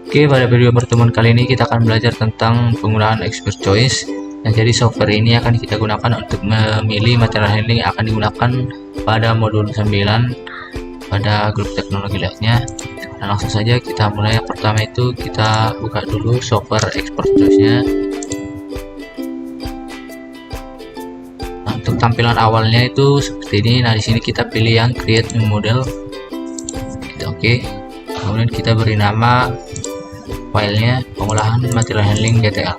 Oke, pada video pertemuan kali ini kita akan belajar tentang penggunaan expert choice. Nah, jadi software ini akan kita gunakan untuk memilih material handling yang akan digunakan pada modul 9 pada grup teknologi lainnya. Nah, langsung saja kita mulai. Yang pertama itu kita buka dulu software expert choice-nya. Nah, untuk tampilan awalnya itu seperti ini. Nah, di sini kita pilih yang create new model. Kita oke. Kemudian kita beri nama filenya pengolahan material handling GTL.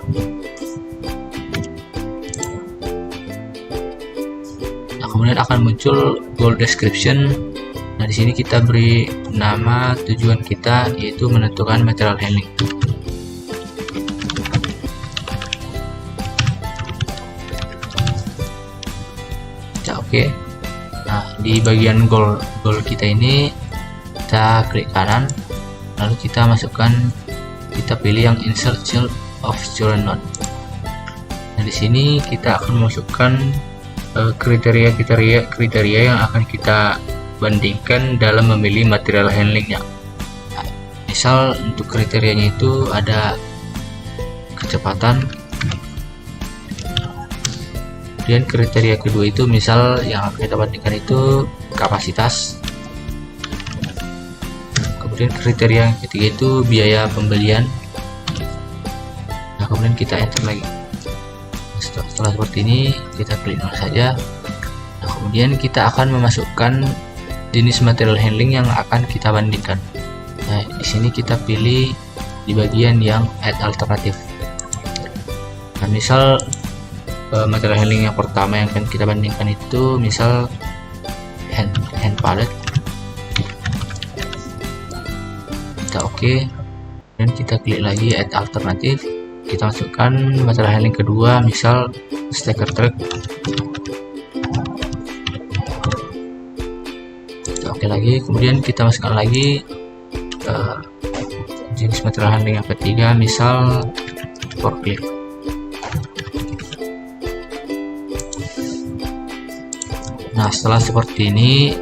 Nah, kemudian akan muncul goal description. Nah, di sini kita beri nama tujuan kita, yaitu menentukan material handling. Kita oke. Nah, di bagian goal kita ini kita klik kanan, lalu kita masukkan, kita pilih yang insert child of children node. Nah, di sini kita akan memasukkan kriteria yang akan kita bandingkan dalam memilih material handlingnya. Nah, misal untuk kriterianya itu ada kecepatan, kemudian kriteria kedua itu misal yang akan kita bandingkan itu kapasitas, kemudian kriteria yang ketiga itu biaya pembelian. Nah, kemudian kita enter lagi. Setelah seperti ini kita klik nol saja. Nah, kemudian kita akan memasukkan jenis material handling yang akan kita bandingkan. Nah, di sini kita pilih di bagian yang add alternatif. Nah, misal material handling yang pertama yang akan kita bandingkan itu misal hand pallet. Oke, dan kita klik lagi add alternatif. Kita masukkan material handling kedua misal stacker truck. Kita oke lagi, kemudian kita masukkan lagi jenis material handling yang ketiga misal forklift. Nah, setelah seperti ini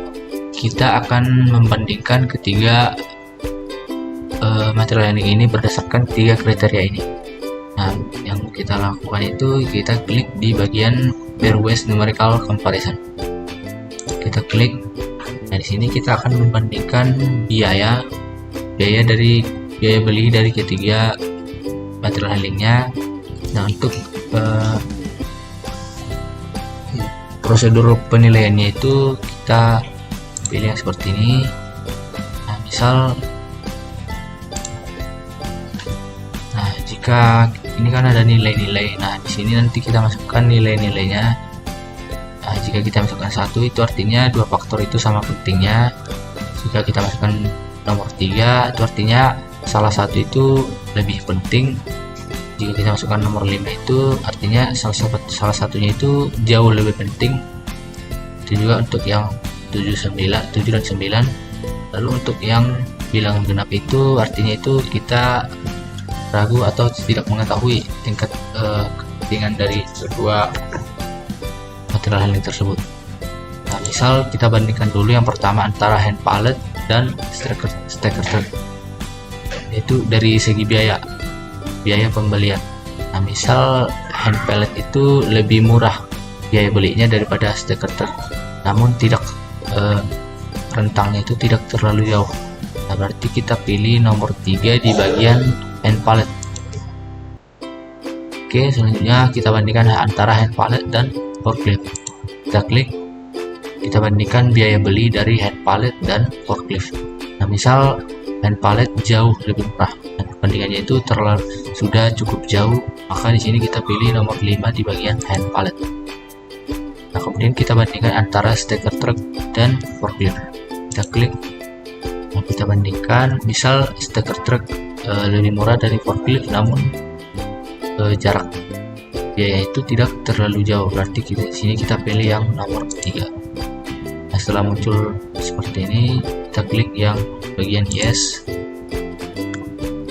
kita akan membandingkan ketiga material handling ini berdasarkan tiga kriteria ini. Nah, yang kita lakukan itu kita klik di bagian pairwise numerical comparison. Kita klik. Nah, di sini kita akan membandingkan biaya beli dari ketiga material handlingnya. Nah, untuk prosedur penilaiannya itu kita pilih yang seperti ini. Nah, misal jika ini kan ada nilai-nilai. Nah, di sini nanti kita masukkan nilai-nilainya. Nah, jika kita masukkan 1 itu artinya dua faktor itu sama pentingnya. Jika kita masukkan nomor 3 itu artinya salah satu itu lebih penting. Jika kita masukkan nomor 5 itu artinya salah satunya itu jauh lebih penting. Itu juga untuk yang 7 dan 9. Lalu untuk yang bilangan genap itu artinya itu kita ragu atau tidak mengetahui tingkat kepentingan dari kedua material handling tersebut. Nah, misal kita bandingkan dulu yang pertama antara hand pallet dan stacker truck, yaitu dari segi biaya pembelian. Nah, misal hand pallet itu lebih murah biaya belinya daripada stacker truck, namun tidak rentangnya itu tidak terlalu jauh. Nah, berarti kita pilih nomor 3 di bagian hand pallet. Oke, selanjutnya kita bandingkan antara hand pallet dan forklift. Kita klik, kita bandingkan biaya beli dari hand pallet dan forklift. Nah, misal hand pallet jauh lebih murah, dan perbandingannya itu sudah cukup jauh, maka di sini kita pilih nomor 5 di bagian hand pallet. Nah, kemudian kita bandingkan antara stacker truck dan forklift. Kita klik. Nah, kita bandingkan, misal stacker truck lebih murah dari forklift, namun jarak biaya itu tidak terlalu jauh, berarti di sini kita pilih yang nomor 3. Nah, setelah muncul seperti ini kita klik yang bagian yes,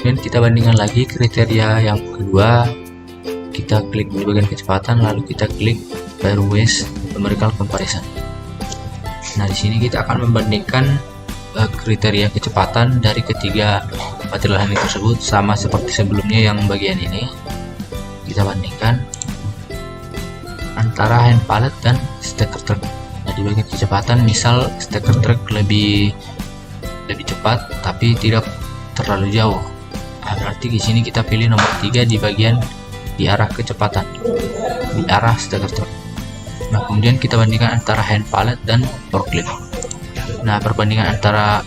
dan kita bandingkan lagi kriteria yang kedua. Kita klik di bagian kecepatan, lalu kita klik pairwise numerical comparison. Nah, di sini kita akan membandingkan kriteria kecepatan dari ketiga material handling tersebut sama seperti sebelumnya yang bagian ini. Kita bandingkan antara hand pallet dan stacker truck. Nah, di bagian kecepatan misal stacker truck lebih cepat tapi tidak terlalu jauh. Nah, berarti di sini kita pilih nomor 3 di bagian di arah kecepatan, di arah stacker truck. Nah, kemudian kita bandingkan antara hand pallet dan forklift. Nah, perbandingan antara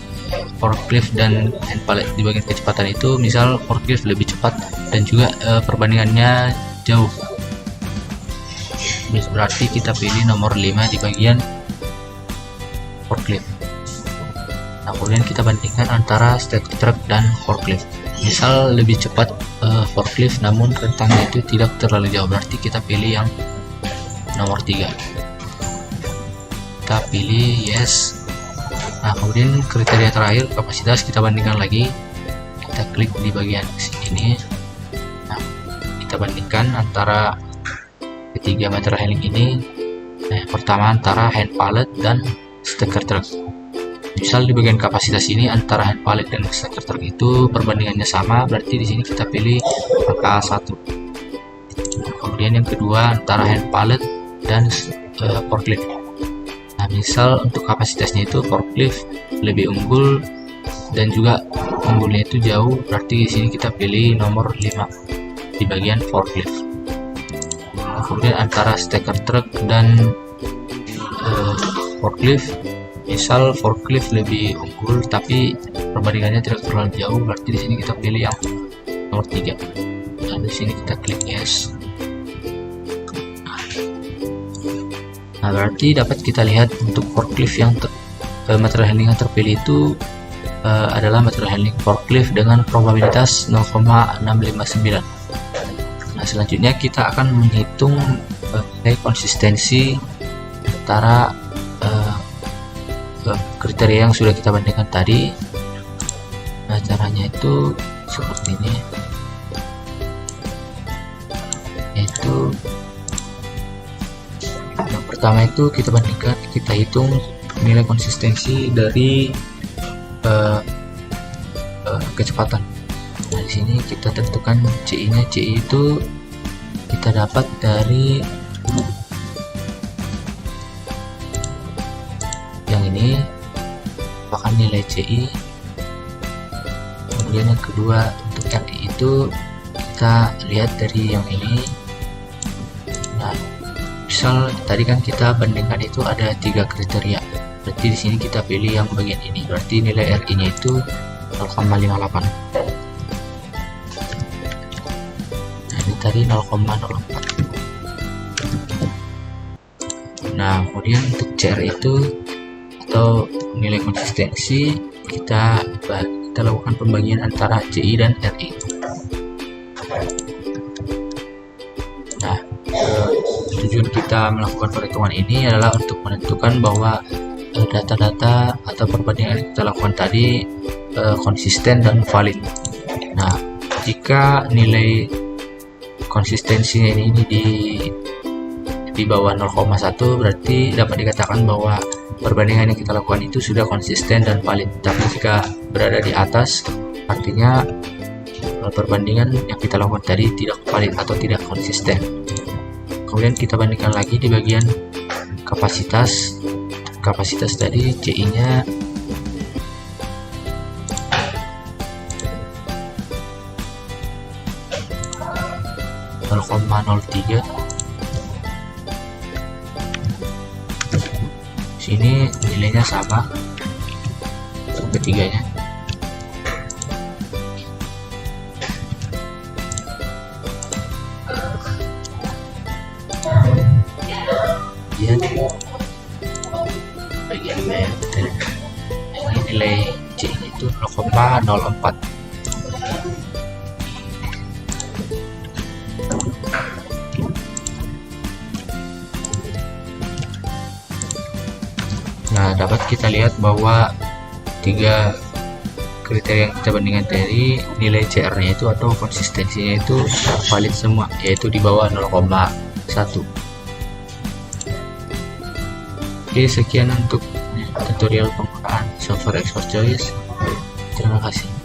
forklift dan hand pallet di bagian kecepatan itu misal forklift lebih cepat dan juga perbandingannya jauh. Berarti kita pilih nomor 5 di bagian forklift. Nah, kemudian kita bandingkan antara stacker truck dan forklift. Misal lebih cepat forklift namun rentangnya itu tidak terlalu jauh, berarti kita pilih yang nomor 3. Kita pilih yes. Nah, kemudian kriteria terakhir kapasitas kita bandingkan lagi. Kita klik di bagian sini. Nah, kita bandingkan antara ketiga material handling ini. Nah, pertama antara hand pallet dan stacker truck. Misal di bagian kapasitas ini antara hand pallet dan stacker truck itu perbandingannya sama, berarti di sini kita pilih angka 1. Kemudian yang kedua antara hand pallet dan forklift. Nah, misal untuk kapasitasnya itu forklift lebih unggul dan juga unggulnya itu jauh, berarti di sini kita pilih nomor 5 di bagian forklift. Nah, kemudian antara stacker truck dan forklift, misal forklift lebih unggul tapi perbandingannya tidak terlalu jauh, berarti di sini kita pilih yang nomor 3. Dan di sini kita klik yes. Nah, berarti dapat kita lihat untuk forklift yang material handling yang terpilih itu adalah material handling forklift dengan probabilitas 0,659. Nah, selanjutnya kita akan menghitung konsistensi antara kriteria yang sudah kita bandingkan tadi. Nah, caranya itu seperti ini, yaitu yang pertama itu kita hitung nilai konsistensi dari kecepatan. Nah, di sini kita tentukan CI-nya. CI itu kita dapat dari yang ini, apakah nilai CI. Kemudian yang kedua untuk RI itu kita lihat dari yang ini. Nah, misal tadi kan kita bandingkan itu ada 3 kriteria, berarti di sini kita pilih yang bagian ini, berarti nilai RI-nya itu 0,58. Nah, ini tadi 0,04. Nah, kemudian untuk CR itu atau nilai konsistensi kita lakukan pembagian antara CI dan RI. Nah, tujuan kita melakukan perhitungan ini adalah untuk menentukan bahwa data-data atau perbandingan yang kita lakukan tadi konsisten dan valid. Nah, jika nilai konsistensinya ini di bawah 0,1, berarti dapat dikatakan bahwa perbandingan yang kita lakukan itu sudah konsisten dan valid. Tapi jika berada di atas, artinya perbandingan yang kita lakukan tadi tidak valid atau tidak konsisten. Kemudian kita bandingkan lagi di bagian kapasitas. Kapasitas tadi CI-nya (0,03). Sini nilainya sama untuk ketiganya. Kemudian bagian meter, ini nilai C itu 0,04. Nah, dapat kita lihat bahwa 3 kriteria yang kita bandingkan tadi, nilai CR-nya itu atau konsistensinya itu valid semua, yaitu di bawah 0,1. Oke, sekian untuk tutorial penggunaan Solver export choice. Terima kasih.